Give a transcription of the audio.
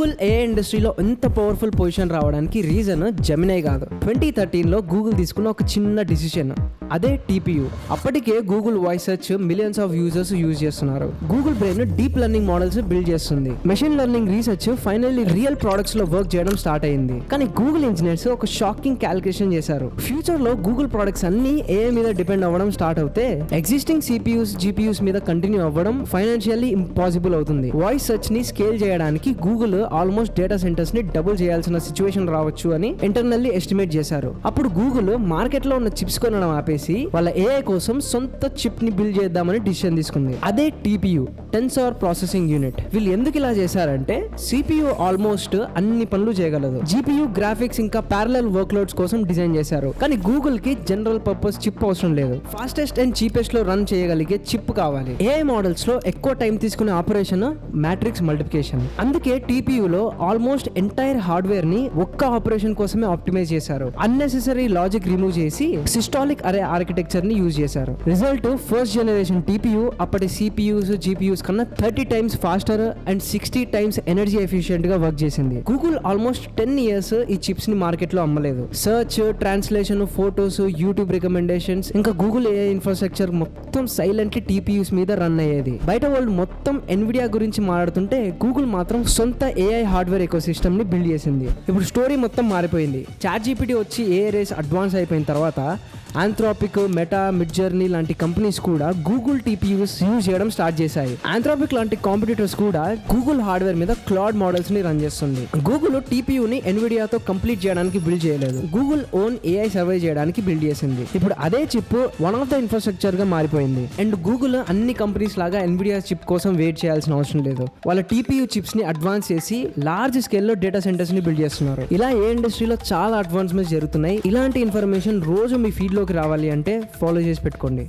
Google ఏ ఇండస్ట్రీలో ఎంత powerful position రావడానికి రీజన్ జెమినై కాదు. 2013లో గూగుల్ తీసుకున్న ఒక చిన్న డిసిషన్, అదే టీపీయూ. అప్పటికే Google voice search millions of users use చేస్తున్నారు. Google brain deep learning models build చేస్తుంది. Machine learning research finally real products లో వర్క్ చేయడం స్టార్ట్ అయింది. కానీ గూగుల్ ఇంజనీర్స్ ఒక షాకింగ్ క్యాలిక్యులేషన్ చేశారు. ఫ్యూచర్ లో గూగుల్ ప్రొడక్ట్స్ అన్ని ఏఐ మీద డిపెండ్ అవ్వడం స్టార్ట్ అవుతే ఎగ్జిస్టింగ్ సిపియూస్ జిపియూస్ మీద కంటిన్యూ అవ్వడం ఫైనాన్షియల్లీ ఇంపాసిబుల్ అవుతుంది. వాయిస్ సెర్చ్ ని స్కేల్ చేయడానికి గూగుల్ ఆల్మోస్ట్ డేటా సెంటర్స్ ని డబుల్ చేయాల్సిన సిచ్యువేషన్ రావచ్చు అని ఇంటర్నల్లీ ఎస్టిమేట్ చేశారు. అప్పుడు గూగుల్ మార్కెట్ లో ఉన్న చిప్స్ కొనడం ఆపేసి వాళ్ళ ఏఐ కోసం సొంత చిప్ ని బిల్డ్ చేద్దామని డిసిషన్ తీసుకుంది. అదే టీపీయూ, టెన్సర్ ప్రాసెసింగ్ యూనిట్. వీళ్ళు ఎందుకు ఇలా చేశారంటే సిపియూ ఆల్మోస్ట్ అన్ని పనులు చేయగలదు. జిపియూ గ్రాఫిక్స్ ఇంకా ప్యారలల్ వర్క్ లోడ్స్ కోసం డిజైన్ చేశారు. కానీ గూగుల్ కి జనరల్ పర్పస్ చిప్ అవసరం లేదు. ఫాస్టెస్ట్ అండ్ చీపెస్ట్ లో రన్ చేయగలిగే చిప్ కావాలి. ఏఐ మోడల్స్ లో ఎక్కువ టైం తీసుకునే ఆపరేషన్ మ్యాట్రిక్స్ మల్టిప్లికేషన్. అందుకే టీపీయూలో ఆల్మోస్ట్ ఎంటైర్ హార్డ్వేర్ ని ఒక్క ఆపరేషన్ కోసమే ఆప్టిమైజ్ చేశారు. అన్నెసెసరీ లాజిక్ రిమూవ్ చేసి సిస్టాలిక్ అరే ఆర్కిటెక్చర్ ని యూజ్ చేశారు. రిజల్ట్ ఫస్ట్ జనరేషన్ టీపీయూ అప్పటి సిపియూస్ జిపియూస్ కన్నా 30 times faster and 60 times energy efficient గా వర్క్ చేసింది. గూగుల్ ఆల్మోస్ట్ 10 ఇయర్స్ ఈ చిప్స్ ని మార్కెట్ లో అమ్మలేదు. Search, translation, photos, YouTube recommendations ఇంకా గూగుల్ ఏఐ ఇన్ఫ్రాస్ట్రక్చర్ మొత్తం సైలెంట్లీ టీపీయూస్ మీద రన్ అయ్యేది. బయట వరల్డ్ మొత్తం ఎన్విడియా గురించి మాట్లాడుతుంటే గూగుల్ మాత్రం సొంత ఏఐ హార్డ్వేర్ ఎకో సిస్టమ్ ని బిల్డ్ చేసింది. ఇప్పుడు స్టోరీ మొత్తం మారిపోయింది. చాట్ జీపీటీ వచ్చి ఏఐ రేస్ అడ్వాన్స్ అయిపోయిన తర్వాత ఆంథ్రోపిక్, మెటా, మిడ్జర్నీ లాంటి కంపెనీస్ కూడా గూగుల్ టీపీయూస్ యూజ్ చేయడం స్టార్ట్ చేశాయి. ఆంథ్రోపిక్ లాంటి కాంపిటీటర్స్ కూడా గూగుల్ హార్డ్వేర్ మీద క్లౌడ్ మోడల్స్ ని రన్ చేస్తుంది. గూగుల్ టీపీయూని ఎన్విడియాతో కంప్లీట్ చేయడానికి బిల్డ్ చేయలేదు. గూగుల్ ఓన్ ఏఐ సర్వే చేయడానికి బిల్డ్ చేసింది. ఇప్పుడు అదే chip one of the infrastructure గా మారిపోయింది. అండ్ గూగుల్ అన్ని కంపెనీస్ లాగా ఎన్విడియా చిప్ కోసం వెయిట్ చేయాల్సిన అవసరం లేదు. వాళ్ళ టీపీయూ చిప్స్ ని అడ్వాన్స్ చేసి లార్జ్ స్కేల్ లో డేటా సెంటర్స్ ని బిల్డ్ చేస్తున్నారు. ఇలా ఏ ఇండస్ట్రీలో చాలా అడ్వాన్స్మెంట్స్ జరుగుతున్నాయి. ఇలాంటి ఇన్ఫర్మేషన్ రోజు మీ ఫీడ్ లోకి రావాలి అంటే ఫాలో చేసి పెట్టుకోండి.